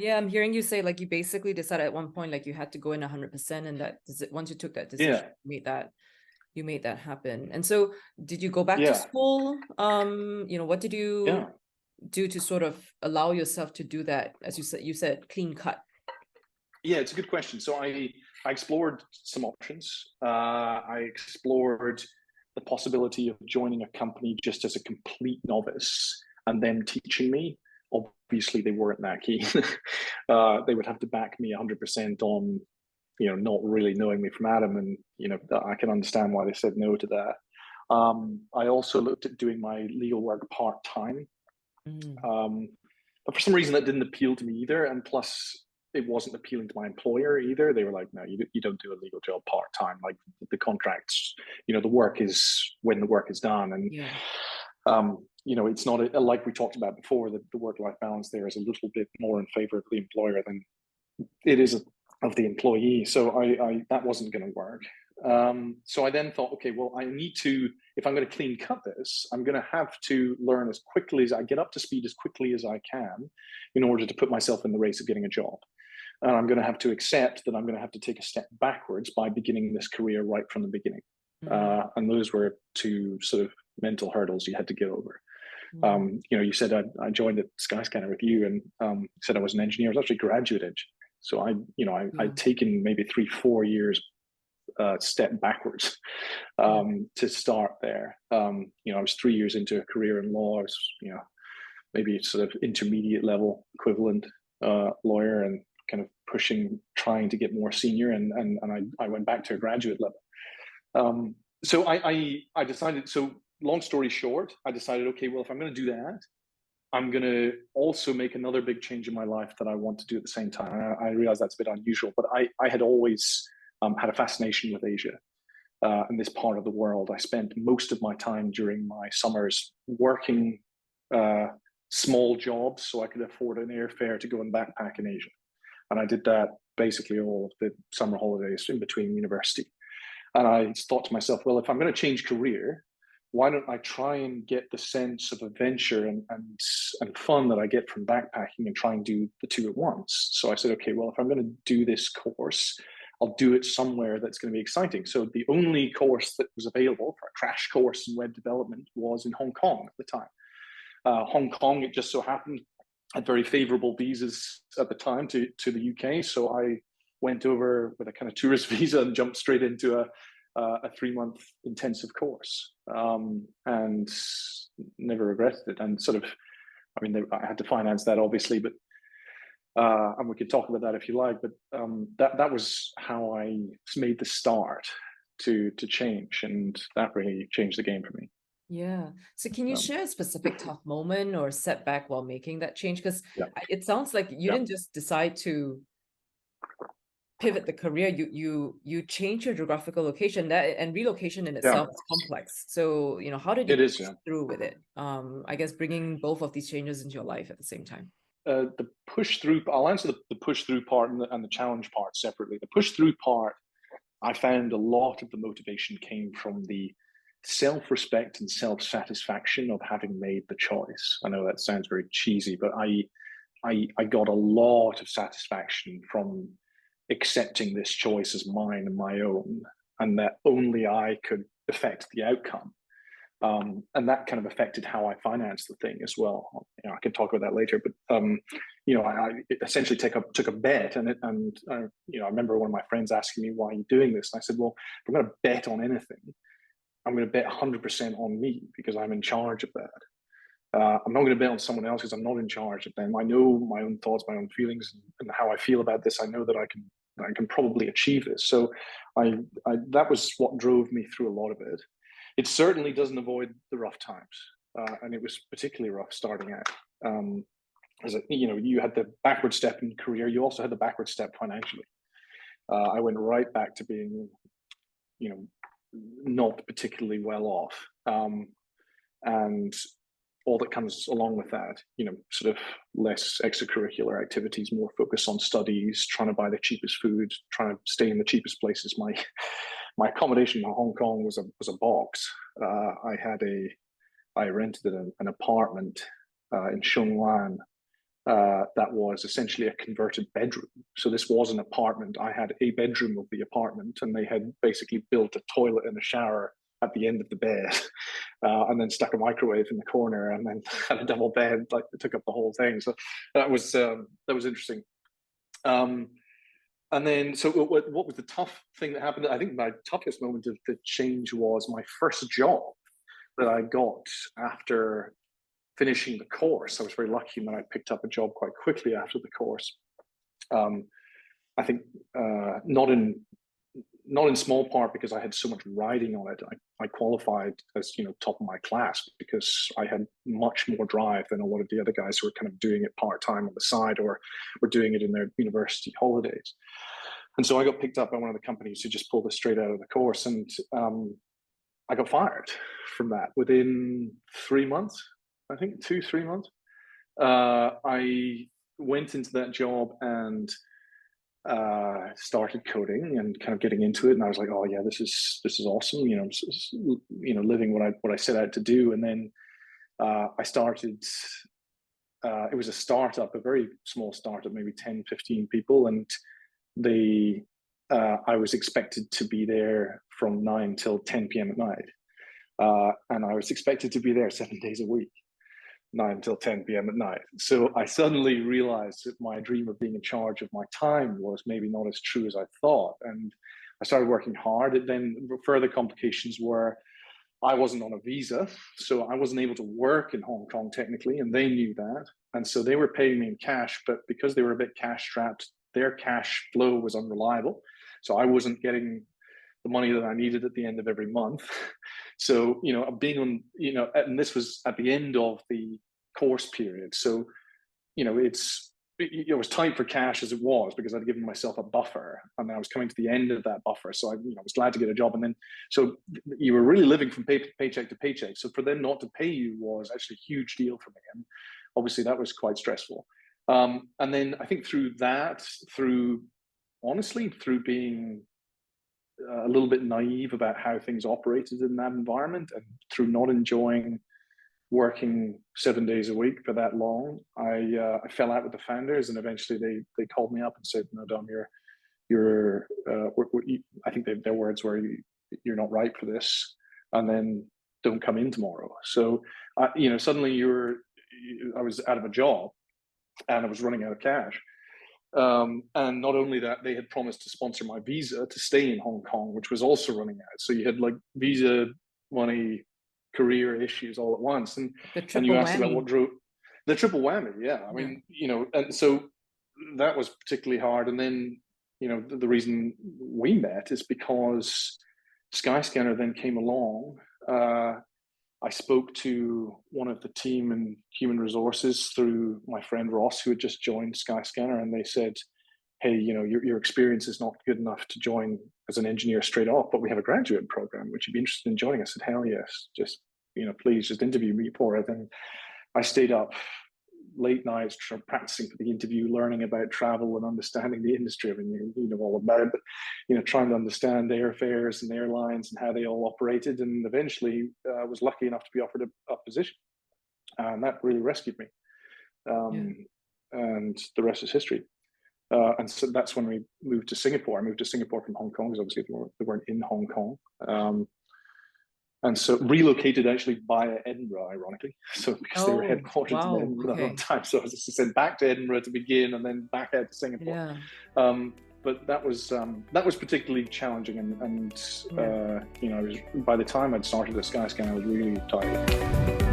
Yeah, I'm hearing you say like you basically decided at one point like you had to go in 100%, and that once you took that decision, Yeah, you made that happen. And so did you go back to yeah, school? What did you yeah. do to sort of allow yourself to do that? As you said clean cut. Yeah, it's a good question. So I explored some options. I explored the possibility of joining a company just as a complete novice and them teaching me. Obviously, they weren't that keen. They would have to back me 100% on, not really knowing me from Adam, and I can understand why they said no to that. I also looked at doing my legal work part time, Mm. um, but for some reason that didn't appeal to me either. And plus, it wasn't appealing to my employer either. They were like, no, you don't do a legal job part time. Like the contracts, the work is when the work is done. And, Yeah. it's not like we talked about before, the work life balance there is a little bit more in favor of the employer than it is of the employee. So I that wasn't going to work. So I then thought, okay, well, I need to, if I'm going to clean cut this, I'm going to have to learn as quickly as I get up to speed as quickly as I can in order to put myself in the race of getting a job. And I'm going to have to accept that I'm going to have to take a step backwards by beginning this career right from the beginning. Mm. And those were two sort of mental hurdles you had to get over. Mm. You said I joined at Skyscanner with you, and said I was an engineer. I was actually a graduate engineer. So Yeah. I'd taken maybe 3-4 years step backwards Yeah. to start there. I was 3 years into a career in law. I was, maybe sort of intermediate level equivalent lawyer, and kind of trying to get more senior, and I went back to a graduate level. So I decided. So long story short, I decided, okay, well, if I'm going to do that, I'm going to also make another big change in my life that I want to do at the same time. I realize that's a bit unusual, but I had always had a fascination with Asia and this part of the world. I spent most of my time during my summers working small jobs so I could afford an airfare to go and backpack in Asia. And I did that basically all of the summer holidays in between university. And I thought to myself, well, if I'm going to change career, why don't I try and get the sense of adventure and fun that I get from backpacking and try and do the two at once? So I said, okay, well, if I'm going to do this course, I'll do it somewhere that's going to be exciting. So the only course that was available for a crash course in web development was in Hong Kong at the time. Hong Kong, it just so happened, had very favorable visas at the time to the UK. So I went over with a kind of tourist visa and jumped straight into a 3-month intensive course, and never regretted it. And sort of, I mean, I had to finance that obviously, but and we could talk about that if you like. But that was how I made the start to change, and that really changed the game for me. Yeah. So can you Um, share a specific tough moment or setback while making that change? Because yeah, it sounds like you yeah, didn't just decide to pivot the career. You change your geographical location. That and relocation in yeah. itself is complex. So, how did you It is, push yeah. through with it? I guess bringing both of these changes into your life at the same time. The push through. I'll answer the push through part and the challenge part separately. The push through part, I found a lot of the motivation came from the self-respect and self-satisfaction of having made the choice. I know that sounds very cheesy, but I got a lot of satisfaction from accepting this choice as mine and my own, and that only I could affect the outcome. And that kind of affected how I financed the thing as well. I can talk about that later, but I essentially took a bet, and I remember one of my friends asking me, "Why are you doing this?" And I said, "Well, if I'm going to bet on anything, I'm going to bet 100% on me because I'm in charge of that. I'm not going to bet on someone else because I'm not in charge of them. I know my own thoughts, my own feelings, and how I feel about this. I know that I can probably achieve this." So that was what drove me through a lot of it. It certainly doesn't avoid the rough times, and it was particularly rough starting out. As you had the backward step in career, you also had the backward step financially. I went right back to being, not particularly well off, and all that comes along with that, sort of less extracurricular activities, more focus on studies, trying to buy the cheapest food, trying to stay in the cheapest places. My accommodation in Hong Kong was a box. I rented an apartment in Shunwan that was essentially a converted bedroom. So this was an apartment. I had a bedroom of the apartment, and they had basically built a toilet and a shower at the end of the bed, and then stuck a microwave in the corner, and then had a double bed, like it took up the whole thing. So that was interesting. And then, so what was the tough thing that happened? I think my toughest moment of the change was my first job that I got after finishing the course. I was very lucky in that I picked up a job quite quickly after the course. I think not in small part because I had so much riding on it. I qualified as top of my class because I had much more drive than a lot of the other guys who were kind of doing it part-time on the side or were doing it in their university holidays. And so I got picked up by one of the companies who just pulled us straight out of the course, and I got fired from that within 3 months. I think 2-3 months. I went into that job and started coding and kind of getting into it, and I was like, oh yeah, this is awesome, living what I set out to do. And then I started, it was a startup, a very small startup, maybe 10-15 people, and I was expected to be there from 9 till 10 p.m. at night, and I was expected to be there 7 days a week, 9 till 10 p.m. at night. So I suddenly realized that my dream of being in charge of my time was maybe not as true as I thought. And I started working hard. And then further complications were I wasn't on a visa, so I wasn't able to work in Hong Kong technically, and they knew that. And so they were paying me in cash, but because they were a bit cash strapped, their cash flow was unreliable. So I wasn't getting the money that I needed at the end of every month. So, being on, and this was at the end of the course period. So, it was tight for cash as it was because I'd given myself a buffer, and I was coming to the end of that buffer. So I was glad to get a job. And then, so you were really living from paycheck to paycheck. So for them not to pay you was actually a huge deal for me. And obviously that was quite stressful. And then I think through being a little bit naive about how things operated in that environment, and through not enjoying working 7 days a week for that long, I fell out with the founders, and eventually they called me up and said, "No, Dom, I think their words were, you're not right for this, and then don't come in tomorrow." So, suddenly I was out of a job, and I was running out of cash. And not only that, they had promised to sponsor my visa to stay in Hong Kong, which was also running out. So you had like visa, money, career issues all at once. And you asked about what drove the triple whammy. Yeah. I mean, and so that was particularly hard. And then, the reason we met is because Skyscanner then came along. I spoke to one of the team in human resources through my friend Ross, who had just joined Skyscanner, and they said, "Hey, your experience is not good enough to join as an engineer straight off, but we have a graduate program. Would you be interested in joining?" I said, "Hell yes, just please just interview me for it." And I stayed up late nights practicing for the interview, learning about travel and understanding the industry. I mean, you know all about it, but trying to understand airfares and airlines and how they all operated. And eventually, I was lucky enough to be offered a position, and that really rescued me. And the rest is history. And so that's when we moved to Singapore. I moved to Singapore from Hong Kong because obviously they weren't in Hong Kong. And so relocated actually via Edinburgh, ironically. So because they were headquartered in Edinburgh at one time. So I was just sent back to Edinburgh to begin, and then back out to Singapore. But that was particularly challenging, and I was, by the time I'd started at Skyscanner, I was really tired.